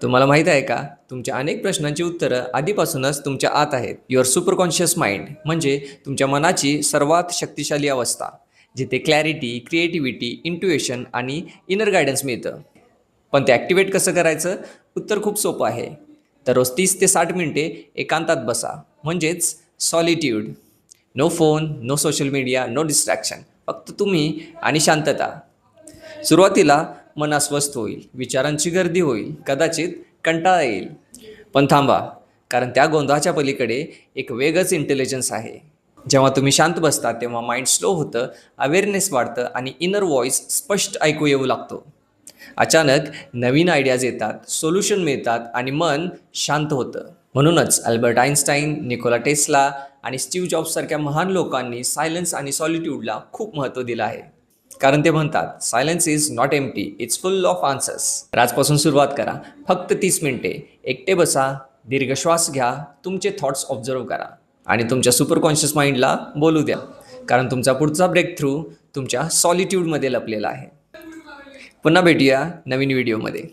तुम्हाला माहीत आहे का? तुमच्या अनेक प्रश्नांची उत्तरं आधीपासूनच तुमच्या आत आहेत. युअर सुपर कॉन्शियस माइंड म्हणजे तुमच्या मनाची सर्वात शक्तिशाली अवस्था, जिथे क्लॅरिटी, क्रिएटिव्हिटी, इंट्युएशन आणि इनर गायडन्स मिळतं. पण ते ॲक्टिवेट कसं करायचं? उत्तर खूप सोपं आहे. दररोज 30 ते 60 मिनिटे एकांतात बसा, म्हणजेच solitude. No phone, no social media, no distraction. फक्त तुम्ही आणि शांतता. सुरुवातीला मन अस्वस्थ होईल, विचारांची गर्दी होईल, कदाचित कंटाळा येईल. पण थांबा, कारण त्या गोंधळाच्या पलीकडे एक वेगळंच इंटेलिजन्स आहे. जेव्हा तुम्ही शांत बसता तेव्हा माइंड स्लो होतं, अवेअरनेस वाढतं आणि इनर व्हॉइस स्पष्ट ऐकू येऊ लागतो. अचानक नवीन आयडियाज येतात, सोल्युशन मिळतात आणि मन शांत होतं. म्हणूनच अल्बर्ट आइन्स्टाईन, निकोला टेस्ला आणि स्टीव्ह जॉब्स सारख्या महान लोकांनी सायलेन्स आणि सॉलिट्यूडला खूप महत्त्व दिलं आहे. कारण ते म्हणतात, silence is not empty, it's full of answers. तर आजपासून सुरुवात करा. फक्त 30 मिनिटे एकटे बसा, दीर्घ श्वास घ्या, तुमचे थॉट्स ऑब्झर्व करा आणि तुमच्या सुपर कॉन्शियस माइंडला बोलू द्या. कारण तुमचा पुढचा ब्रेक थ्रू तुमच्या सॉलिट्यूडमध्ये लपलेला आहे. पुन्हा भेटूया नवीन व्हिडिओमध्ये.